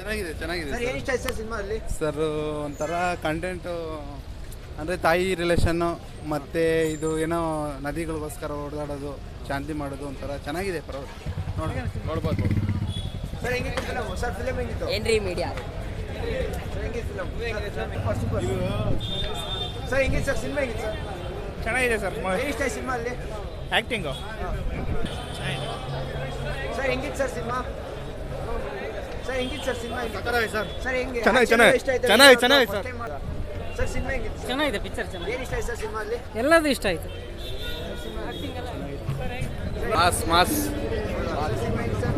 ಚೆನ್ನಾಗಿದೆ ಚೆನ್ನಾಗಿದೆ ಸರ್ ಏನು ಇಷ್ಟ ಆಯ್ತು ಸರ್ ಸಿನಿಮಾ ಅಲ್ಲಿ? ಸರ್ ಒಂಥರ ಕಂಟೆಂಟು ಅಂದರೆ ತಾಯಿ ರಿಲೇಷನ್ನು ಮತ್ತು ಇದು ಏನೋ ನದಿಗಳಿಗೋಸ್ಕರ ಓಡಾಡೋದು ಶಾಂತಿ ಮಾಡೋದು ಒಂಥರ ಚೆನ್ನಾಗಿದೆ ನೋಡ್ಬೋದು. ಸರ್ ಹೆಂಗಿತ್ತು ಫಿಲಮ್? ಸರ್ ಫಿಲಮ್ ಹೆಂಗಿತ್ತು? ಏನ್ರಿ ಮೀಡಿಯಾ ಸರ್ ಹೆಂಗಿತ್ತು ಫಿಲಮ್? ಸೂಪರ್. ಸರ್ ಹೆಂಗಿತ್ತು ಸರ್ ಸಿನಿಮಾ ಹೆಂಗಿತ್ತು ಸರ್? ಚೆನ್ನಾಗಿದೆ ಸರ್. ಏನು ಇಷ್ಟ ಆಯ್ತು ಸಿನಿಮಾ ಅಲ್ಲಿ? ಆ್ಯಕ್ಟಿಂಗು ಸರ್ ಹೆಂಗಿತ್ತು ಸರ್ ಸಿನಿಮಾ? ಸರ್ ಹೆಂಗಿತ್ತು ಸರ್ ಸಿನಿಮಾ? ಸರ್ ಸರ್ ಹೆಂಗೆ ಚೆನ್ನಾಗಿ ಇಷ್ಟ ಆಯ್ತು? ಚೆನ್ನಾಗಿ ಸರ್. ಸರ್ ಸಿನಿಮಾ ಹೆಂಗಿತ್ತು? ಚೆನ್ನಾಗಿದೆ ಪಿಕ್ಚರ್ ಚೆನ್ನಾಗಿದೆ. ಏನು ಇಷ್ಟ ಆಯ್ತು ಸರ್ ಸಿನಿಮಾ ಅಲ್ಲಿ? ಎಲ್ಲದೂ ಇಷ್ಟ ಆಯ್ತು. ಮಾಸ್ ಸಿನಿಮಾ ಹೆಂಗಿತ್ತು ಸರ್?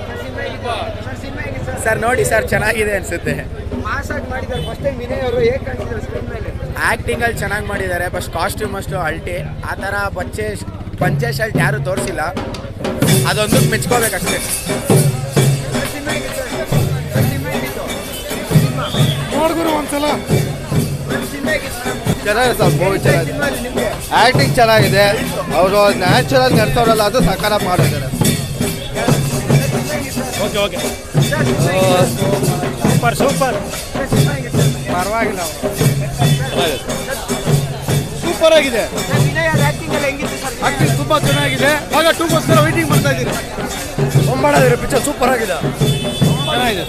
ಸರ್ ಸಿನಿಮಾ ಹೆಂಗಿತ್ತು? ಸರ್ ಸಿನಿಮಾ ಹೆಂಗಿತ್ತು ಸರ್? ಸರ್ ನೋಡಿ ಸರ್ ಚೆನ್ನಾಗಿದೆ ಅನಿಸುತ್ತೆ. ಮಾಸ್ ಆಗಿ ಮಾಡಿದ್ದಾರೆ ಫಸ್ಟ್ ಟೈಮ್ ವಿನಯ್ ಅವರು ಹೇಗೆ ಕಾಣ್ತಿದ್ದಾರೆ ಸ್ಕ್ರೀನ್ ಮೇಲೆ? ಆ್ಯಕ್ಟಿಂಗಲ್ಲಿ ಚೆನ್ನಾಗಿ ಮಾಡಿದ್ದಾರೆ. ಫಸ್ಟ್ ಕಾಸ್ಟ್ಯೂಮ್ ಅಷ್ಟು ಅಲ್ಟಿ, ಆ ಥರ ಪಂಚೆ ಶರ್ಟ್ ಯಾರೂ ತೋರಿಸಿಲ್ಲ, ಅದೊಂದು ಮೆಚ್ಕೋಬೇಕಷ್ಟೇ. ಸರ್ ಸಿನಿಮಾ ಹೆಂಗಿತ್ತು ಸರ್? ಸಿನಿಮಾ ಹೆಂಗಿತ್ತು? ನೋಡ್ಗುರು ಒಂದ್ಸಲ. ಸರ್ ಸಿನಿಮಾ ಹೆಂಗಿತ್ತು? ಚೆನ್ನಾಗಿದೆ ಸರ್, ಮೂವಿ ಚೆನ್ನಾಗಿದೆ. ಸಿನಿಮಾ ಅಲ್ಲಿ ನಿಮಗೆ ಆ್ಯಕ್ಟಿಂಗ್ ಚೆನ್ನಾಗಿದೆ, ಅವರು ನ್ಯಾಚುರಲ್ ನಡ್ಸೋರಲ್ಲ ಅದು ಸಕಾರ ಮಾಡಿದ್ದಾರೆ. ಓಕೆ ಸೂಪರ್ ಸರ್ ಸಿನಿಮಾ ಹೆಂಗಿತ್ತು? ಪರವಾಗಿಲ್ಲ, ಸೂಪರ್ ಆಗಿದೆ. ಸರ್ ವಿನಯ್ ಅವ್ರ ಆ್ಯಕ್ಟಿಂಗ್ ಎಲ್ಲ ಹೆಂಗಿತ್ತು ಸರ್? ಆಕ್ಟಿಂಗ್ ತುಂಬಾ ಚೆನ್ನಾಗಿದೆ. ಆಗ 2ಗೋಸ್ಕರ ವೈಟಿಂಗ್ ಮಾಡ್ತಾ ಇದ್ದೀರಿ. ಒಂಬಾಡಿದ್ರೆ ಪಿಕ್ಚರ್ ಸೂಪರ್ ಆಗಿದೆ, ಚೆನ್ನಾಗಿದೆ.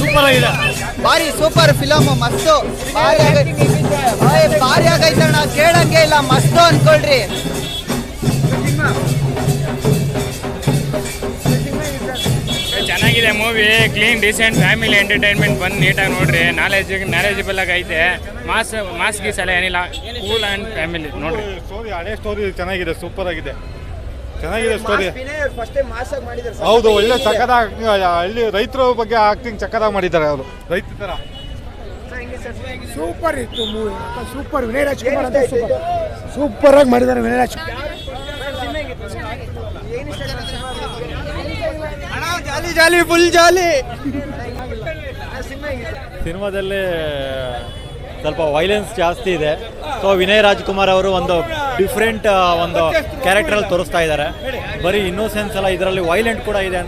ಸೂಪರ್ ಆಗಿದೆ. ಭಾರಿ ಸೂಪರ್ ಫಿಲಮ್, ಮಸ್ತು ಭಾರಿ ಆಗೈತಣ್ಣ, ಕೇಳಂಗೆ ಇಲ್ಲ, ಮಸ್ತು ಅನ್ಕೊಳ್ರಿ. ಚೆನ್ನಾಗಿದೆ movie. Clean decent family entertainment ಬಂದು ನೀಟಾಗಿ ನೋಡ್ರಿ. ನಾಲೆಜಬಲ್ ಆಗಿ ಐತೆ. ಮಾಸ್ ಗೀಸ್ ಎಲ್ಲ ಏನಿಲ್ಲ, ಕೂಲ್ ಆ್ಯಂಡ್ ಫ್ಯಾಮಿಲಿ ನೋಡ್ರಿ. ಸ್ಟೋರಿ ಹಳೆ ಸ್ಟೋರಿ ಚೆನ್ನಾಗಿದೆ, ಸೂಪರ್ ಆಗಿದೆ, ಚೆನ್ನಾಗಿದೆ ಸ್ಟೋರಿ. ವಿನಯ್ ಅವರು ಫಸ್ಟ್ ಟೈಮ್ ಮಾಸ್ ಆಗಿ ಮಾಡಿದ್ದಾರೆ ಸರ್. ಹೌದು, ಒಳ್ಳೆ ಸಕ್ಕದಾಗಿ ಹಳ್ಳಿ ರೈತರ ಬಗ್ಗೆ ಆಕ್ಟಿಂಗ್ ಚಕ್ಕದಾಗಿ ಮಾಡಿದ್ದಾರೆ ಅವರು, ರೈತ ಥರ. ಸರ್ ಹೆಂಗಿತ್ತು ಸರ್? ಸೂಪರ್ ಇತ್ತು ಮೂವಿ, ಸೂಪರ್. ವಿನಯ್ ರಾಜ್ಕುಮಾರ್ ಏನ್ ಇಷ್ಟ ಅಂತ ಆಯ್ತು? ಸೂಪರ್ ಆಗಿ ಮಾಡಿದ್ದಾರೆ ವಿನಯ್ ರಾಜ್ಕುಮಾರ್. ಸರ್ ಸಿನಿಮಾ ಹೆಂಗಿತ್ತು? ಏನು ಇಷ್ಟ ಆಯ್ತು ಸರ್ ಸಿನಿಮಾ? ಜಾಲಿ ಫುಲ್ ಜಾಲಿ. ಸರ್ ಸಿನಿಮಾ ಹೆಂಗಿತ್ತು? ಸಿನಿಮಾದಲ್ಲಿ ಸ್ವಲ್ಪ ವೈಲೆನ್ಸ್ ಜಾಸ್ತಿ ಇದೆ. ಸೊ ವಿನಯ್ ರಾಜ್ಕುಮಾರ್ ಅವರು ಒಂದು ಡಿಫ್ರೆಂಟ್ ಒಂದು ಕ್ಯಾರೆಕ್ಟರಲ್ಲಿ ತೋರಿಸ್ತಾ ಇದ್ದಾರೆ. ಬರೀ ಇನ್ನೋಸೆನ್ಸ್ ಅಲ್ಲ, ಇದರಲ್ಲಿ ವೈಲೆಂಟ್ ಕೂಡ ಇದೆ.